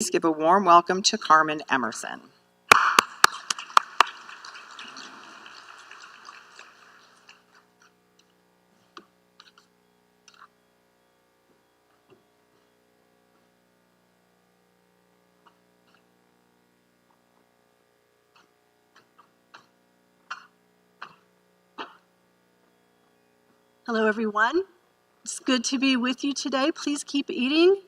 Please give a warm welcome to Carmen Emerson. Hello, everyone. It's good to be with you today. Please keep eating.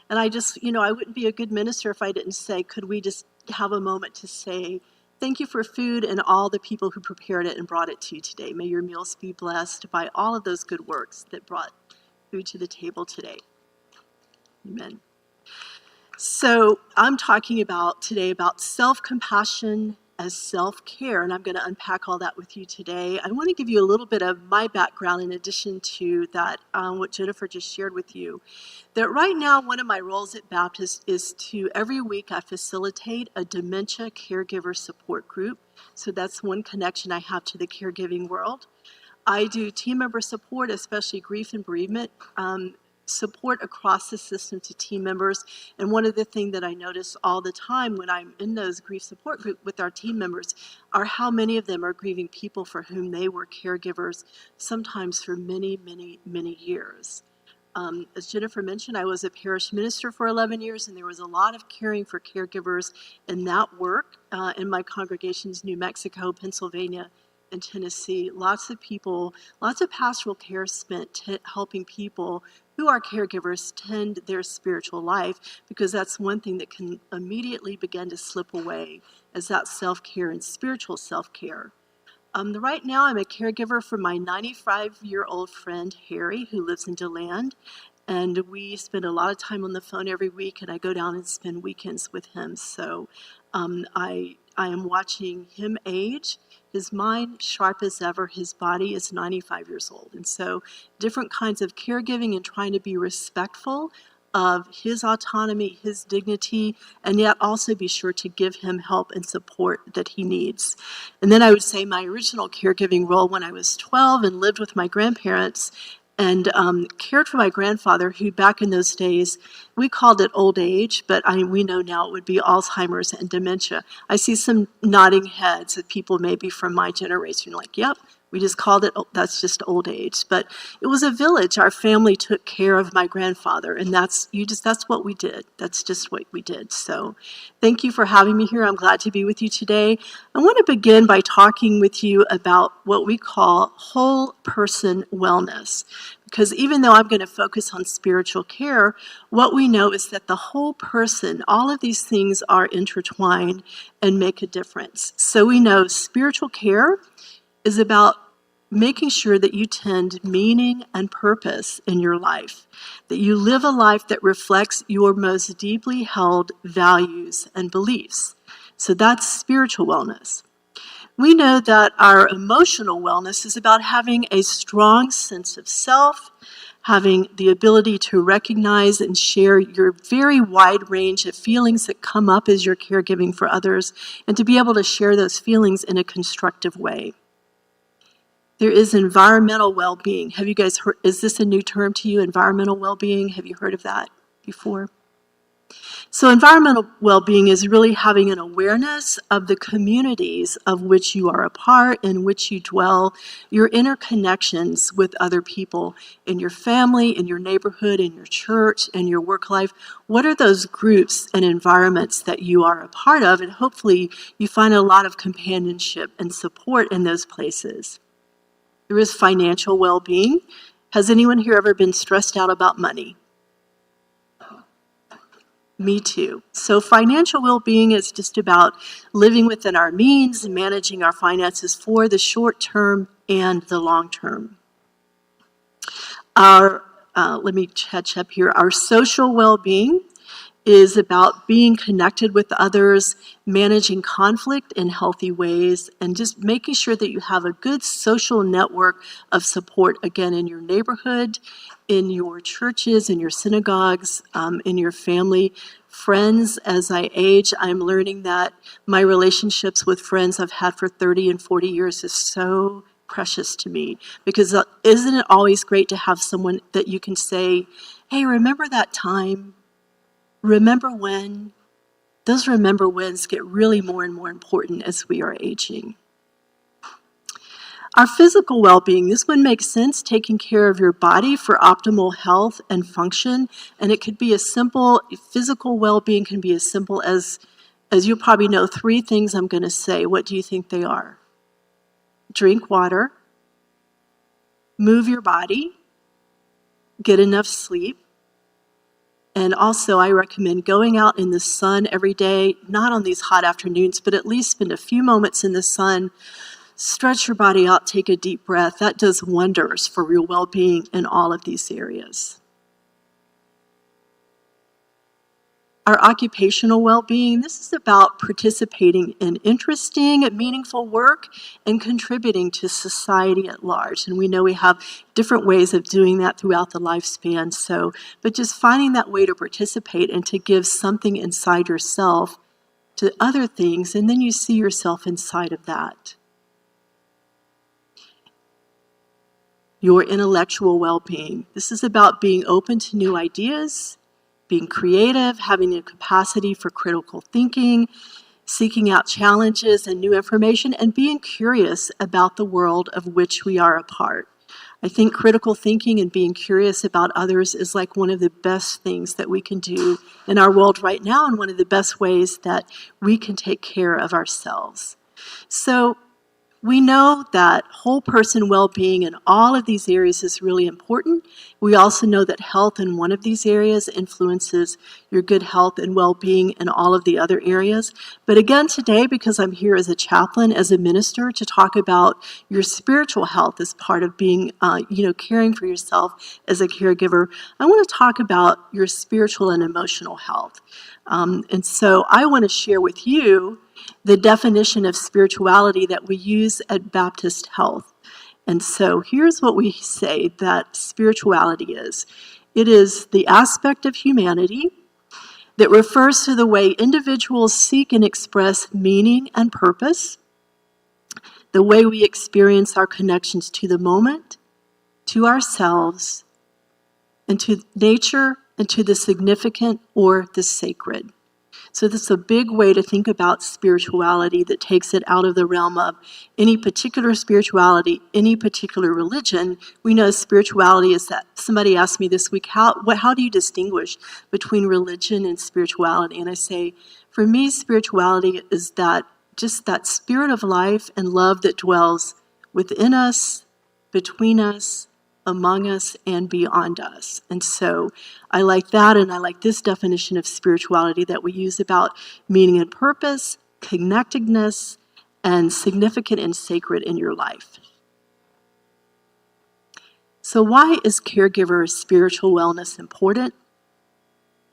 And I wouldn't be a good minister if I didn't say, could we just have a moment to say thank you for food and all the people who prepared it and brought it to you today. May your meals be blessed by all of those good works that brought food to the table today. Amen. So I'm talking today about self-compassion as self-care, and I'm going to unpack all that with you today. I want to give you a little bit of my background in addition to that, what Jennifer just shared with you. That right now, one of my roles at Baptist is to, every week, I facilitate a dementia caregiver support group. So that's one connection I have to the caregiving world. I do team member support, especially grief and bereavement, support across the system to team members. And one of the things that I notice all the time when I'm in those grief support group with our team members are how many of them are grieving people for whom they were caregivers, sometimes for many, many, many years. As Jennifer mentioned, I was a parish minister for 11 years, and there was a lot of caring for caregivers in that work in my congregations, New Mexico, Pennsylvania, and Tennessee. Lots of people, lots of pastoral care spent helping people who are caregivers tend their spiritual life, because that's one thing that can immediately begin to slip away, as that self-care and spiritual self-care. Right now, I'm a caregiver for my 95-year-old friend, Harry, who lives in DeLand, and we spend a lot of time on the phone every week, and I go down and spend weekends with him. So I am watching him age. His mind sharp as ever. His body is 95 years old. And so different kinds of caregiving and trying to be respectful of his autonomy, his dignity, and yet also be sure to give him help and support that he needs. And then I would say my original caregiving role when I was 12 and lived with my grandparents and cared for my grandfather, who back in those days, we called it old age, but we know now it would be Alzheimer's and dementia. I see some nodding heads of people maybe from my generation, like, yep, we just called it, that's just old age. But it was a village. Our family took care of my grandfather, and that's what we did. That's just what we did. So thank you for having me here. I'm glad to be with you today. I want to begin by talking with you about what we call whole person wellness. Because even though I'm going to focus on spiritual care, what we know is that the whole person, all of these things are intertwined and make a difference. So we know spiritual care is about making sure that you tend meaning and purpose in your life, that you live a life that reflects your most deeply held values and beliefs. So that's spiritual wellness. We know that our emotional wellness is about having a strong sense of self, having the ability to recognize and share your very wide range of feelings that come up as you're caregiving for others, and to be able to share those feelings in a constructive way. There is environmental well-being. Have you guys heard, is this a new term to you, environmental well-being? Have you heard of that before? So environmental well-being is really having an awareness of the communities of which you are a part, in which you dwell, your interconnections with other people in your family, in your neighborhood, in your church, in your work life. What are those groups and environments that you are a part of? And hopefully you find a lot of companionship and support in those places. There is financial well-being. Has anyone here ever been stressed out about money? Me too. So financial well-being is just about living within our means and managing our finances for the short term and the long term. Let me catch up here. Our social well-being is about being connected with others, managing conflict in healthy ways, and just making sure that you have a good social network of support, again, in your neighborhood, in your churches, in your synagogues, in your family. Friends, as I age, I'm learning that my relationships with friends I've had for 30 and 40 years is so precious to me, because isn't it always great to have someone that you can say, hey, remember that time? Remember when? those remember whens get really more and more important as we are aging. Our physical well-being, this one makes sense, taking care of your body for optimal health and function. And it could be as simple, physical well-being can be as simple as you probably know, 3 things I'm going to say. What do you think they are? Drink water, move your body, get enough sleep. And also, I recommend going out in the sun every day, not on these hot afternoons, but at least spend a few moments in the sun. Stretch your body out, take a deep breath. That does wonders for your well-being in all of these areas. Our occupational well-being, this is about participating in interesting and meaningful work and contributing to society at large. And we know we have different ways of doing that throughout the lifespan. But just finding that way to participate and to give something inside yourself to other things, and then you see yourself inside of that. Your intellectual well-being. This is about being open to new ideas, being creative, having a capacity for critical thinking, seeking out challenges and new information, and being curious about the world of which we are a part. I think critical thinking and being curious about others is like one of the best things that we can do in our world right now, and one of the best ways that we can take care of ourselves. So we know that whole person well-being in all of these areas is really important. We also know that health in one of these areas influences your good health and well-being in all of the other areas. But again, today, because I'm here as a chaplain, as a minister, to talk about your spiritual health as part of being, caring for yourself as a caregiver, I want to talk about your spiritual and emotional health. And so I want to share with you the definition of spirituality that we use at Baptist Health. And so here's what we say that spirituality is. It is the aspect of humanity that refers to the way individuals seek and express meaning and purpose, the way we experience our connections to the moment, to ourselves, and to nature, and to the significant or the sacred. So this is a big way to think about spirituality that takes it out of the realm of any particular spirituality, any particular religion. We know spirituality is that. Somebody asked me this week, how do you distinguish between religion and spirituality? And I say, for me, spirituality is that just that spirit of life and love that dwells within us, between us, among us, and beyond us. And so I like that, and I like this definition of spirituality that we use about meaning and purpose, connectedness, and significant and sacred in your life. So why is caregiver spiritual wellness important?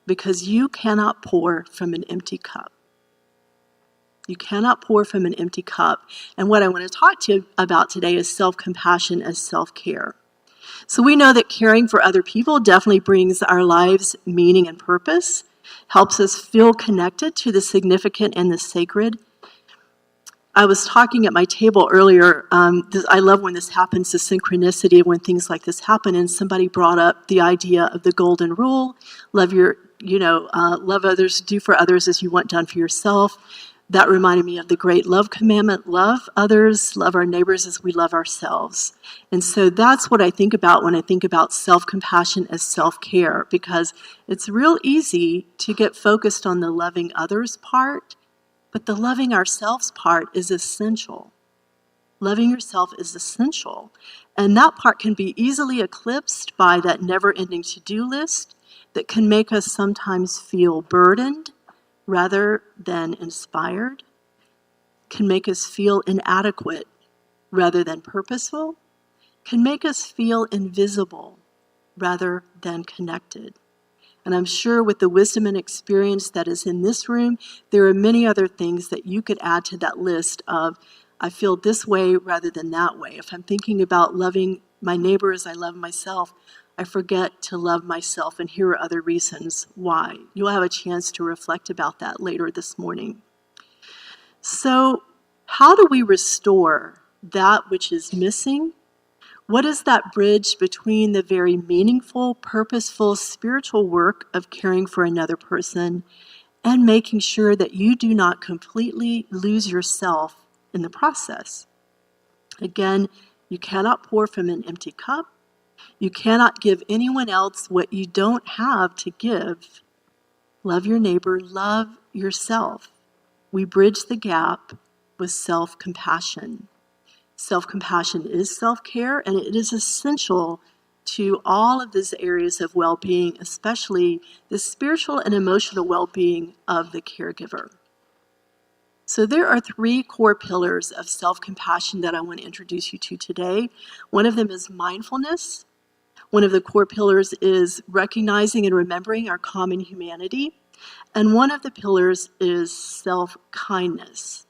Because you cannot pour from an empty cup. You cannot pour from an empty cup. And what I want to talk to you about today is self-compassion as self-care. So we know that caring for other people definitely brings our lives meaning and purpose, helps us feel connected to the significant and the sacred. I was talking at my table earlier, I love when this happens, the synchronicity of when things like this happen, and somebody brought up the idea of the golden rule, love others, do for others as you want done for yourself. That reminded me of the great love commandment, love others, love our neighbors as we love ourselves. And so that's what I think about when I think about self-compassion as self-care, because it's real easy to get focused on the loving others part, but the loving ourselves part is essential. Loving yourself is essential. And that part can be easily eclipsed by that never-ending to-do list that can make us sometimes feel burdened rather than inspired, can make us feel inadequate rather than purposeful, can make us feel invisible rather than connected. And I'm sure with the wisdom and experience that is in this room, there are many other things that you could add to that list of, I feel this way rather than that way. If I'm thinking about loving my neighbor as I love myself, I forget to love myself, and here are other reasons why. You'll have a chance to reflect about that later this morning. So, how do we restore that which is missing? What is that bridge between the very meaningful, purposeful, spiritual work of caring for another person and making sure that you do not completely lose yourself in the process. Again, you cannot pour from an empty cup. You cannot give anyone else what you don't have to give. Love your neighbor, love yourself. We bridge the gap with self-compassion. Self-compassion is self-care, and it is essential to all of these areas of well-being, especially the spiritual and emotional well-being of the caregiver. So there are 3 core pillars of self-compassion that I want to introduce you to today. One of them is mindfulness. One of the core pillars is recognizing and remembering our common humanity. And one of the pillars is self-kindness.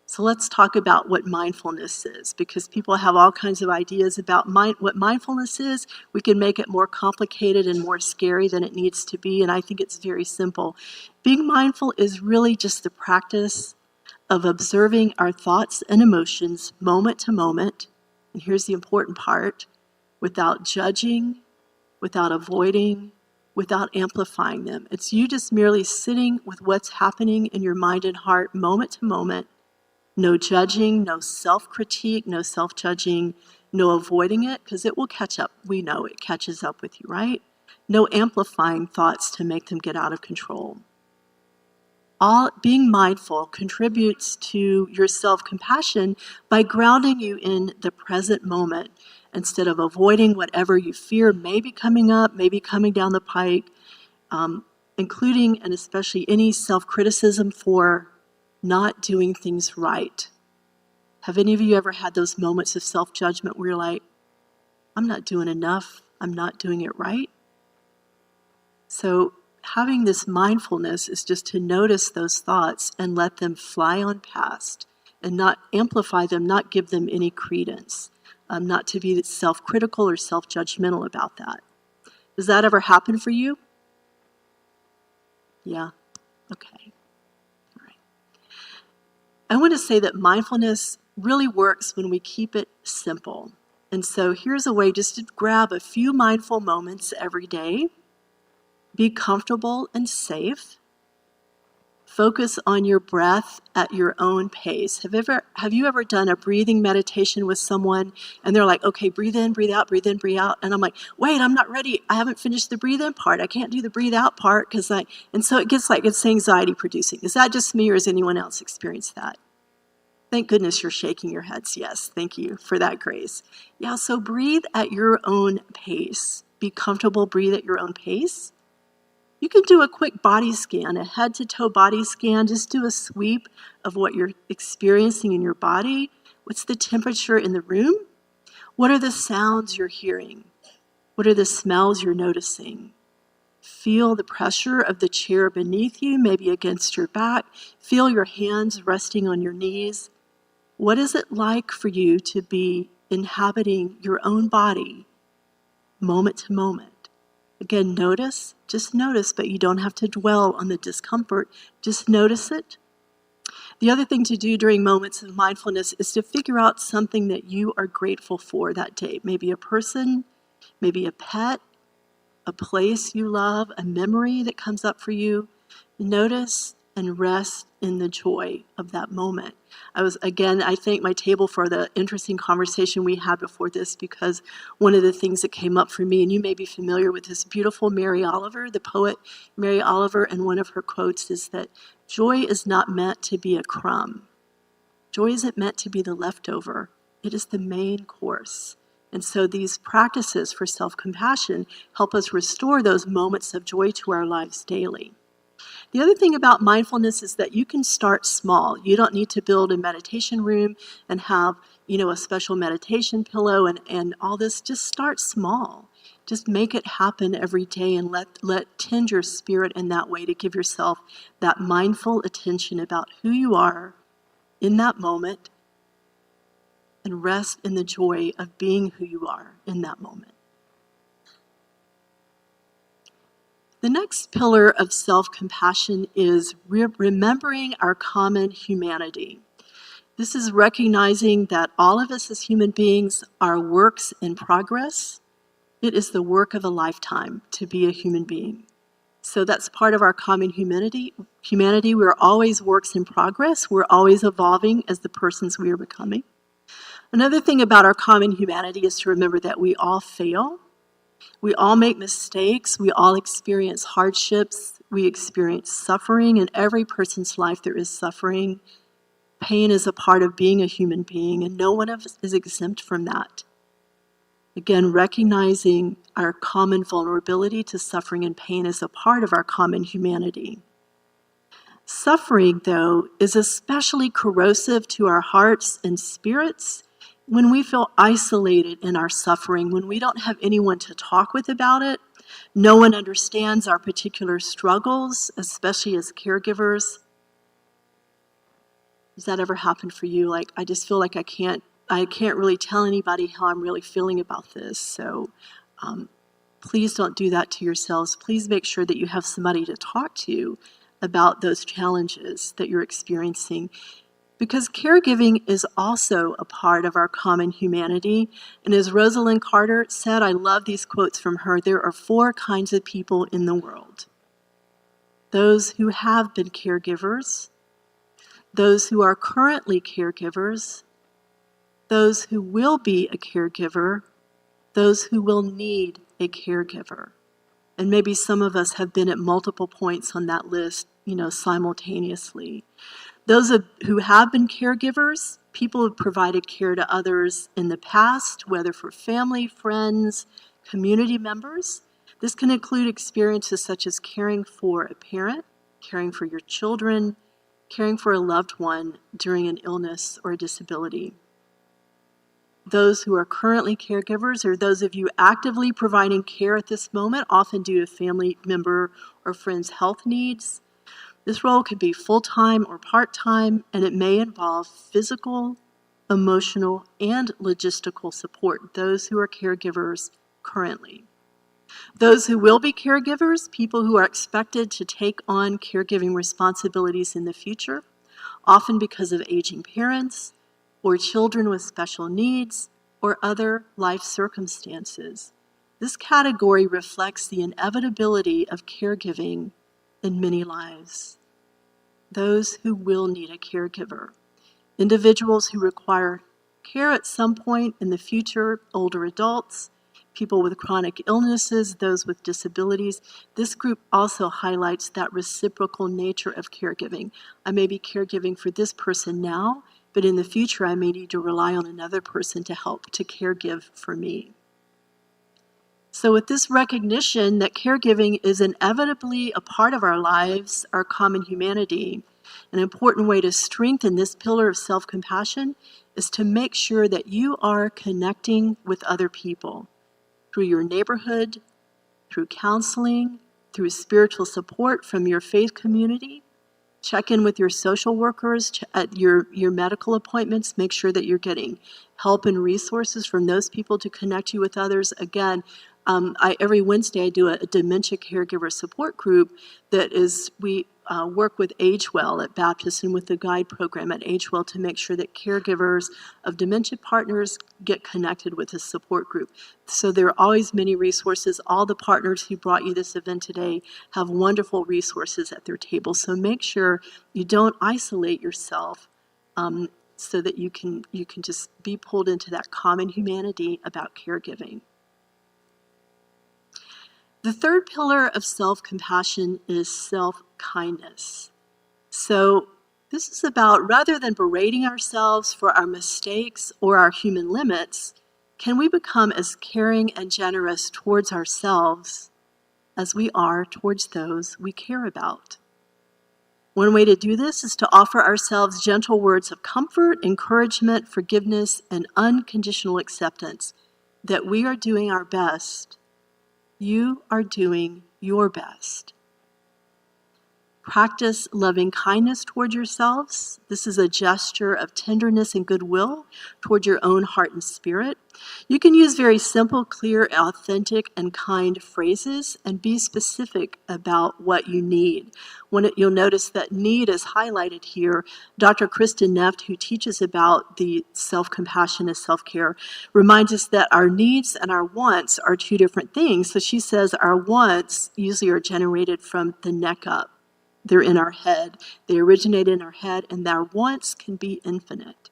So let's talk about what mindfulness is, because people have all kinds of ideas about what mindfulness is. We can make it more complicated and more scary than it needs to be, and I think it's very simple. Being mindful is really just the practice of observing our thoughts and emotions moment to moment, and here's the important part, without judging, without avoiding, without amplifying them. It's you just merely sitting with what's happening in your mind and heart moment to moment. No judging, no self-critique, no self-judging, no avoiding it, because it will catch up. We know it catches up with you, right? No amplifying thoughts to make them get out of control. Being mindful contributes to your self-compassion by grounding you in the present moment instead of avoiding whatever you fear may be coming up, may be coming down the pike, including and especially any self-criticism for not doing things right. Have any of you ever had those moments of self-judgment where you're like, I'm not doing enough, I'm not doing it right? So having this mindfulness is just to notice those thoughts and let them fly on past and not amplify them, not give them any credence, not to be self-critical or self-judgmental about that. Does that ever happen for you? Yeah, okay. I want to say that mindfulness really works when we keep it simple. And so here's a way just to grab a few mindful moments every day. Be comfortable and safe. Focus on your breath at your own pace. Have you ever done a breathing meditation with someone and they're like, okay, breathe in, breathe out, breathe in, breathe out. And I'm like, wait, I'm not ready. I haven't finished the breathe in part. I can't do the breathe out part and so it gets like it's anxiety producing. Is that just me or has anyone else experienced that? Thank goodness you're shaking your heads. Yes, thank you for that grace. Yeah, so breathe at your own pace. Be comfortable, breathe at your own pace. You can do a quick body scan, a head-to-toe body scan. Just do a sweep of what you're experiencing in your body. What's the temperature in the room? What are the sounds you're hearing? What are the smells you're noticing? Feel the pressure of the chair beneath you, maybe against your back. Feel your hands resting on your knees. What is it like for you to be inhabiting your own body moment to moment? Again, just notice, but you don't have to dwell on the discomfort. Just notice it. The other thing to do during moments of mindfulness is to figure out something that you are grateful for that day. Maybe a person, maybe a pet, a place you love, a memory that comes up for you. Notice and rest in the joy of that moment. I thank my table for the interesting conversation we had before this, because one of the things that came up for me, and you may be familiar with this beautiful Mary Oliver, the poet Mary Oliver, and one of her quotes is that joy is not meant to be a crumb. Joy isn't meant to be the leftover. It is the main course. And so these practices for self-compassion help us restore those moments of joy to our lives daily. The other thing about mindfulness is that you can start small. You don't need to build a meditation room and have, a special meditation pillow and all this. Just start small. Just make it happen every day and let tend your spirit in that way to give yourself that mindful attention about who you are in that moment and rest in the joy of being who you are in that moment. The next pillar of self-compassion is remembering our common humanity. This is recognizing that all of us as human beings are works in progress. It is the work of a lifetime to be a human being. So that's part of our common humanity. We're always works in progress. We're always evolving as the persons we are becoming. Another thing about our common humanity is to remember that we all fail. We all make mistakes. We all experience hardships. We experience suffering. In every person's life, there is suffering. Pain is a part of being a human being, and no one of us is exempt from that. Again, recognizing our common vulnerability to suffering and pain is a part of our common humanity. Suffering, though, is especially corrosive to our hearts and spirits when we feel isolated in our suffering, when we don't have anyone to talk with about it. No one understands our particular struggles, especially as caregivers. Does that ever happen for you? Like, I just feel like I can't really tell anybody how I'm really feeling about this. So please don't do that to yourselves. Please make sure that you have somebody to talk to about those challenges that you're experiencing. Because caregiving is also a part of our common humanity. And as Rosalind Carter said, I love these quotes from her, there are 4 kinds of people in the world. Those who have been caregivers, those who are currently caregivers, those who will be a caregiver, those who will need a caregiver. And maybe some of us have been at multiple points on that list, simultaneously. Those who have been caregivers, people who have provided care to others in the past, whether for family, friends, community members. This can include experiences such as caring for a parent, caring for your children, caring for a loved one during an illness or a disability. Those who are currently caregivers, or those of you actively providing care at this moment, often due to family member or friend's health needs. This role could be full-time or part-time, and it may involve physical, emotional, and logistical support, those who are caregivers currently. Those who will be caregivers, people who are expected to take on caregiving responsibilities in the future, often because of aging parents, or children with special needs, or other life circumstances. This category reflects the inevitability of caregiving in many lives. Those who will need a caregiver. Individuals who require care at some point in the future, older adults, people with chronic illnesses, those with disabilities. This group also highlights that reciprocal nature of caregiving. I may be caregiving for this person now, but in the future I may need to rely on another person to help to caregive for me. So with this recognition that caregiving is inevitably a part of our lives, our common humanity, an important way to strengthen this pillar of self-compassion is to make sure that you are connecting with other people through your neighborhood, through counseling, through spiritual support from your faith community. Check in with your social workers at your medical appointments. Make sure that you're getting help and resources from those people to connect you with others. Again, every Wednesday I do a dementia caregiver support group we work with AgeWell at Baptist and with the guide program at AgeWell to make sure that caregivers of dementia partners get connected with a support group. So there are always many resources. All the partners who brought you this event today have wonderful resources at their table. So make sure you don't isolate yourself so that you can just be pulled into that common humanity about caregiving. The third pillar of self-compassion is self-kindness. So this is about, rather than berating ourselves for our mistakes or our human limits, can we become as caring and generous towards ourselves as we are towards those we care about? One way to do this is to offer ourselves gentle words of comfort, encouragement, forgiveness, and unconditional acceptance that we are doing our best. You are doing your best. Practice loving kindness toward yourselves. This is a gesture of tenderness and goodwill toward your own heart and spirit. You can use very simple, clear, authentic, and kind phrases and be specific about what you need. You'll notice that need is highlighted here. Dr. Kristen Neff, who teaches about the self-compassion as self-care, reminds us that our needs and our wants are two different things. So she says our wants usually are generated from the neck up. They're in our head. They originate in our head, and our wants can be infinite.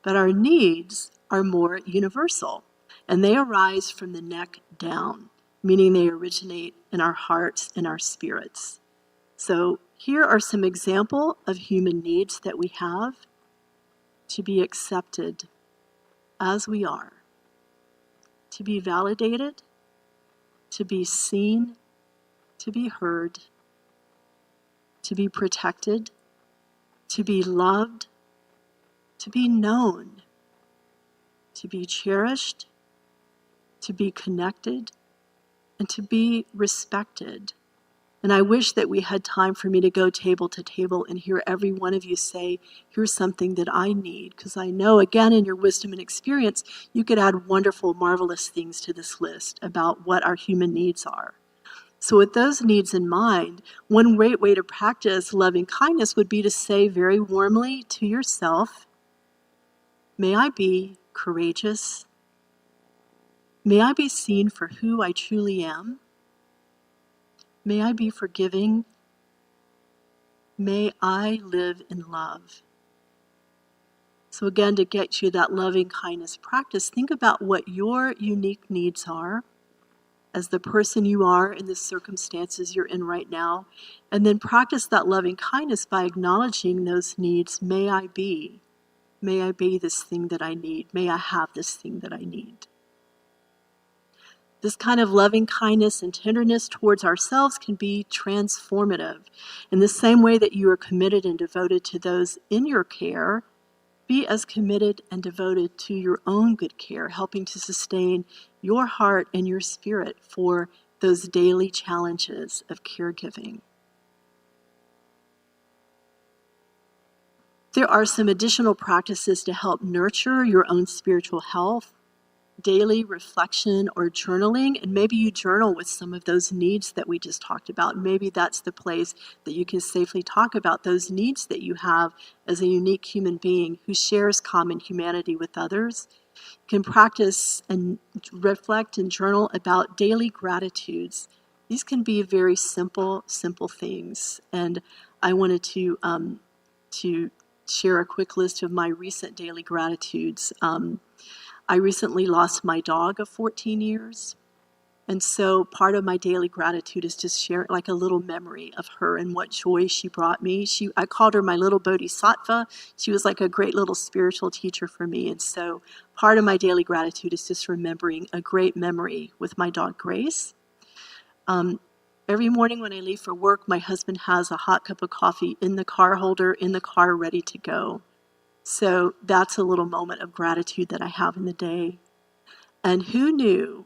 But our needs are more universal, and they arise from the neck down, meaning they originate in our hearts and our spirits. So here are some examples of human needs that we have: to be accepted as we are, to be validated, to be seen, to be heard, to be protected, to be loved, to be known, to be cherished, to be connected, and to be respected. And I wish that we had time for me to go table to table and hear every one of you say, here's something that I need, because I know, again, in your wisdom and experience, you could add wonderful, marvelous things to this list about what our human needs are. So with those needs in mind, one great way to practice loving kindness would be to say very warmly to yourself, may I be courageous. May I be seen for who I truly am. May I be forgiving. May I live in love. So again, to get you that loving kindness practice, think about what your unique needs are as the person you are in the circumstances you're in right now, and then practice that loving kindness by acknowledging those needs. May I be this thing that I need. May I have this thing that I need. This kind of loving kindness and tenderness towards ourselves can be transformative. In the same way that you are committed and devoted to those in your care, be as committed and devoted to your own good care, helping to sustain your heart and your spirit for those daily challenges of caregiving. There are some additional practices to help nurture your own spiritual health: daily reflection or journaling, and maybe you journal with some of those needs that we just talked about. Maybe that's the place that you can safely talk about those needs that you have as a unique human being who shares common humanity with others. You can practice and reflect and journal about daily gratitudes. These can be very simple things. And I wanted to share a quick list of my recent daily gratitudes. I recently lost my dog of 14 years. And so part of my daily gratitude is to share like a little memory of her and what joy she brought me. I called her my little bodhisattva. She was like a great little spiritual teacher for me. And so part of my daily gratitude is just remembering a great memory with my dog, Grace. Every morning when I leave for work, my husband has a hot cup of coffee in the car holder, in the car, ready to go. So that's a little moment of gratitude that I have in the day. And who knew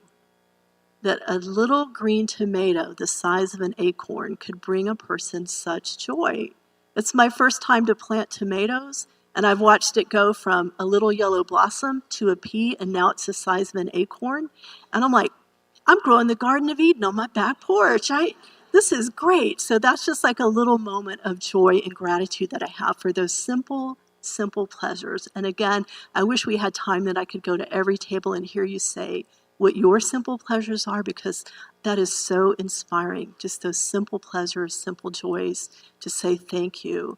that a little green tomato the size of an acorn could bring a person such joy? It's my first time to plant tomatoes, and I've watched it go from a little yellow blossom to a pea, and now it's the size of an acorn. And I'm like, I'm growing the Garden of Eden on my back porch. This is great. So that's just like a little moment of joy and gratitude that I have for those simple pleasures. And again, I wish we had time that I could go to every table and hear you say what your simple pleasures are, because that is so inspiring. Just those simple pleasures, simple joys, to say thank you.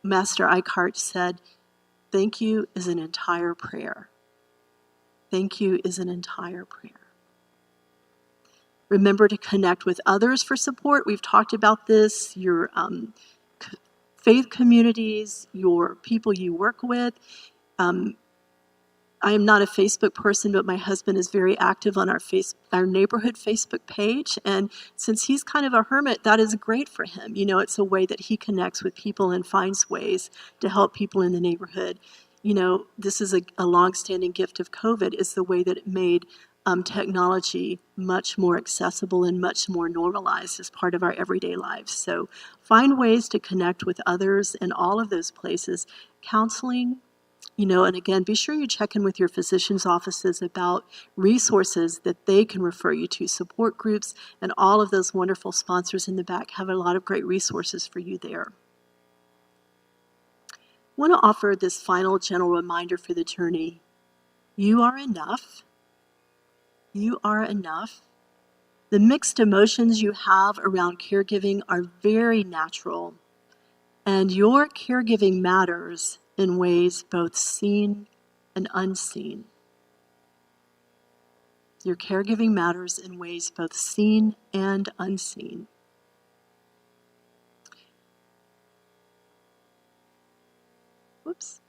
Master Eckhart said, thank you is an entire prayer. Thank you is an entire prayer. Remember to connect with others for support. We've talked about this, your faith communities, your people you work with. I am not a Facebook person, but my husband is very active on our neighborhood Facebook page. And since he's kind of a hermit, that is great for him. You know, it's a way that he connects with people and finds ways to help people in the neighborhood. You know, this is a longstanding gift of COVID, is the way that it made technology much more accessible and much more normalized as part of our everyday lives. So find ways to connect with others in all of those places. Counseling, and again, be sure you check in with your physician's offices about resources that they can refer you to. Support groups and all of those wonderful sponsors in the back have a lot of great resources for you there. I want to offer this final gentle reminder for the journey. You are enough. You are enough. The mixed emotions you have around caregiving are very natural, and your caregiving matters in ways both seen and unseen. Your caregiving matters in ways both seen and unseen. Whoops.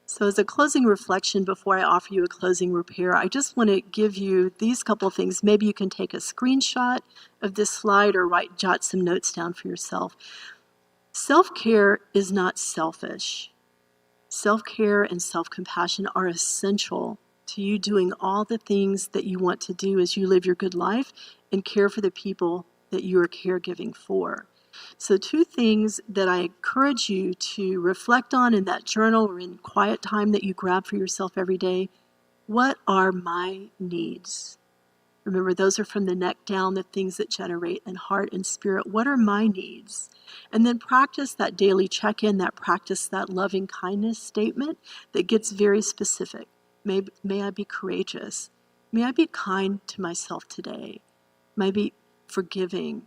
So as a closing reflection, before I offer you a closing repair, I just want to give you these couple things. Maybe you can take a screenshot of this slide or jot some notes down for yourself. Self-care is not selfish. Self-care and self-compassion are essential to you doing all the things that you want to do as you live your good life and care for the people that you are caregiving for. So 2 things that I encourage you to reflect on in that journal or in quiet time that you grab for yourself every day. What are my needs? Remember, those are from the neck down, the things that generate in heart and spirit. What are my needs? And then practice that daily check-in, practice that loving kindness statement that gets very specific. May I be courageous? May I be kind to myself today? May I be forgiving?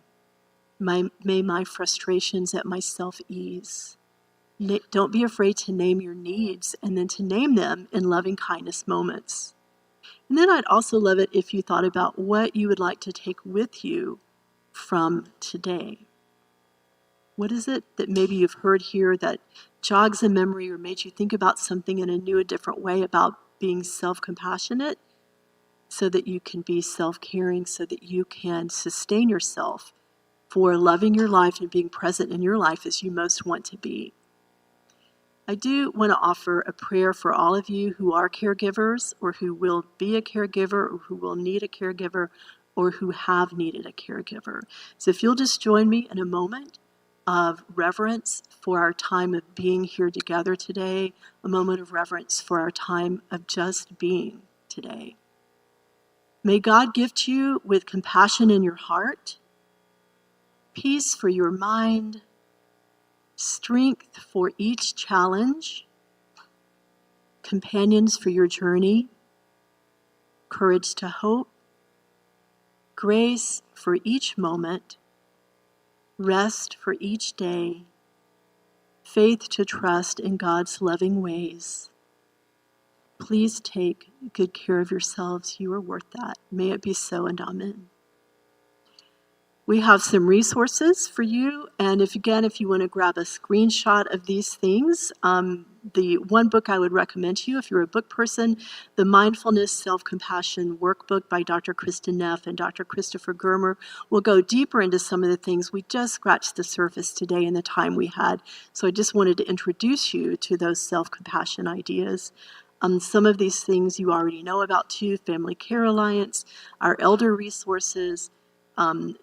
May my frustrations at myself ease. Don't be afraid to name your needs and then to name them in loving kindness moments. And then I'd also love it if you thought about what you would like to take with you from today. What is it that maybe you've heard here that jogs a memory or made you think about something in a new, a different way about being self-compassionate so that you can be self-caring, so that you can sustain yourself for loving your life and being present in your life as you most want to be. I do want to offer a prayer for all of you who are caregivers or who will be a caregiver or who will need a caregiver or who have needed a caregiver. So if you'll just join me in a moment of reverence for our time of being here together today, a moment of reverence for our time of just being today. May God gift you with compassion in your heart, peace for your mind, strength for each challenge, companions for your journey, courage to hope, grace for each moment, rest for each day, faith to trust in God's loving ways. Please take good care of yourselves. You are worth that. May it be so, and amen. We have some resources for you, and if you want to grab a screenshot of these things, the one book I would recommend to you, if you're a book person, the Mindfulness Self-Compassion Workbook by Dr. Kristen Neff and Dr. Christopher Germer will go deeper into some of the things. We just scratched the surface today in the time we had, so I just wanted to introduce you to those self-compassion ideas. Some of these things you already know about too: Family Care Alliance, our elder resources,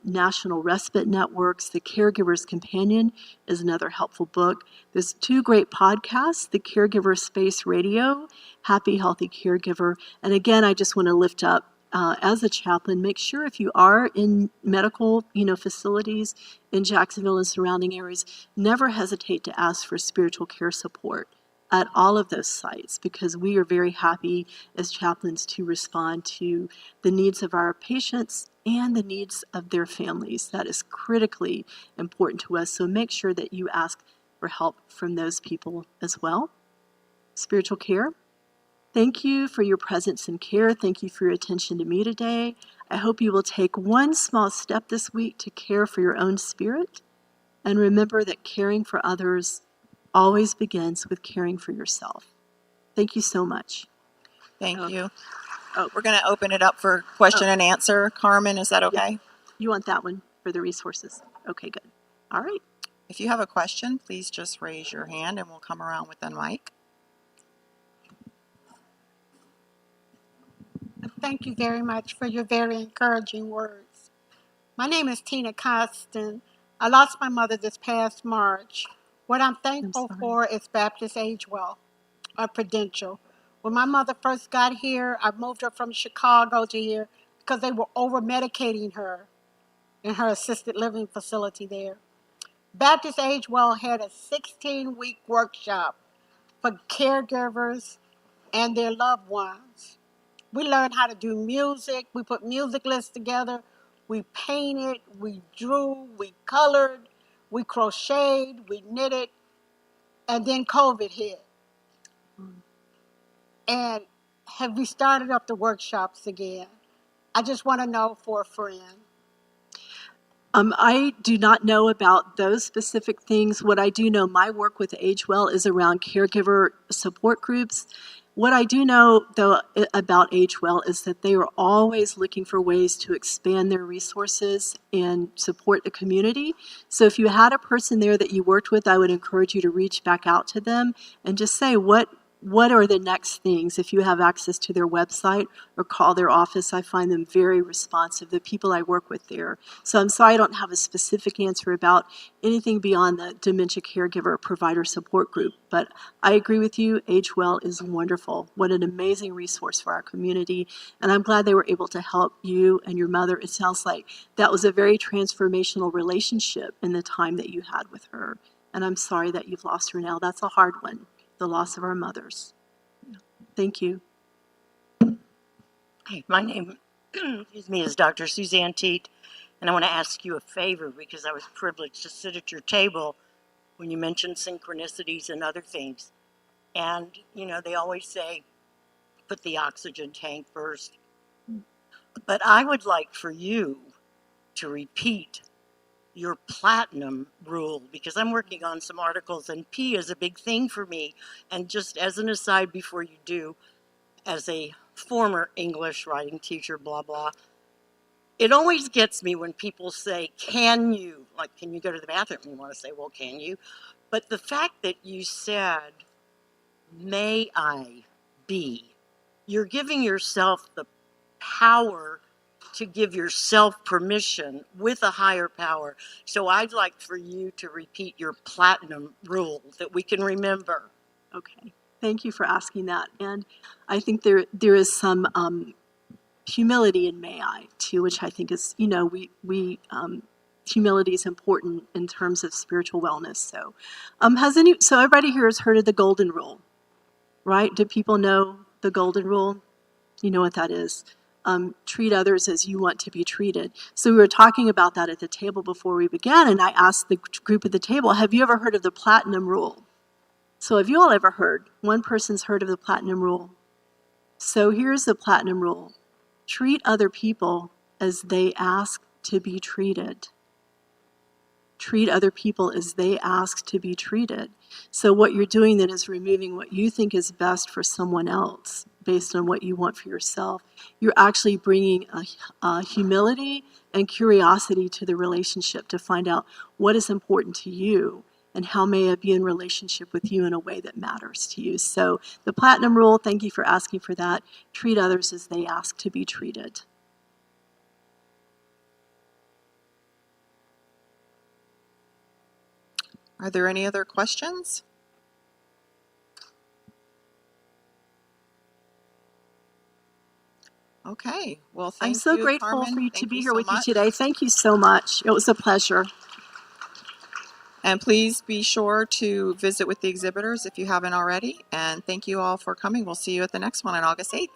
National Respite Networks. The Caregiver's Companion is another helpful book. There's 2 great podcasts: the Caregiver Space Radio, Happy Healthy Caregiver. And again, I just want to lift up, as a chaplain, make sure if you are in medical facilities in Jacksonville and surrounding areas, never hesitate to ask for spiritual care support at all of those sites, because we are very happy as chaplains to respond to the needs of our patients and the needs of their families. That is critically important to us, so make sure that you ask for help from those people as well. Spiritual care. Thank you for your presence and care. Thank you for your attention to me today. I hope you will take one small step this week to care for your own spirit, and remember that caring for others always begins with caring for yourself. Thank you so much. Thank you. We're going to open it up for question and answer. Carmen, is that okay? Yeah. You want that one for the resources? Okay, good. All right. If you have a question, please just raise your hand and we'll come around with the mic. Thank you very much for your very encouraging words. My name is Tina Costin. I lost my mother this past March. What I'm thankful for is Baptist Agewell, or Prudential. When my mother first got here, I moved her from Chicago to here because they were over medicating her in her assisted living facility there. Baptist Agewell had a 16-week workshop for caregivers and their loved ones. We learned how to do music. We put music lists together. We painted, we drew, we colored, we crocheted, we knitted, and then COVID hit. And have we started up the workshops again? I just want to know for a friend. I do not know about those specific things. What I do know, my work with Agewell is around caregiver support groups. What I do know, though, about Agewell is that they are always looking for ways to expand their resources and support the community. So if you had a person there that you worked with, I would encourage you to reach back out to them and just say, what are the next things? If you have access to their website or call their office, I find them very responsive, the people I work with there. So I'm sorry I don't have a specific answer about anything beyond the dementia caregiver provider support group. But I agree with you, Agewell is wonderful. What an amazing resource for our community. And I'm glad they were able to help you and your mother. It sounds like that was a very transformational relationship in the time that you had with her. And I'm sorry that you've lost her now. That's a hard one. The loss of our mothers. Thank you. Hi, my name is Dr. Suzanne Teat, and I want to ask you a favor because I was privileged to sit at your table when you mentioned synchronicities and other things. And, they always say, put the oxygen tank first. But I would like for you to repeat your platinum rule, because I'm working on some articles and P is a big thing for me. And just as an aside before you do, as a former English writing teacher, blah, blah, it always gets me when people say, can you go to the bathroom? And you want to say, well, can you? But the fact that you said, may I be, you're giving yourself the power to give yourself permission with a higher power. So I'd like for you to repeat your platinum rule that we can remember. Okay, thank you for asking that. And I think there is some humility in may I too, which I think is, humility is important in terms of spiritual wellness. So so everybody here has heard of the golden rule, right? Do people know the golden rule? You know what that is. Treat others as you want to be treated. So we were talking about that at the table before we began, and I asked the group at the table, have you ever heard of the platinum rule? So have you all ever heard? One person's heard of the platinum rule. So here's the platinum rule. Treat other people as they ask to be treated. Treat other people as they ask to be treated. So what you're doing then is removing what you think is best for someone else based on what you want for yourself. You're actually bringing a humility and curiosity to the relationship to find out what is important to you and how may I be in relationship with you in a way that matters to you. So the platinum rule, thank you for asking for that. Treat others as they ask to be treated. Are there any other questions? Okay, well, thank you, I'm so grateful Carmen. for you to Thank be you here so with you much. today. Thank you so much. It was a pleasure. And please be sure to visit with the exhibitors if you haven't already. And thank you all for coming. We'll see you at the next one on August 8th.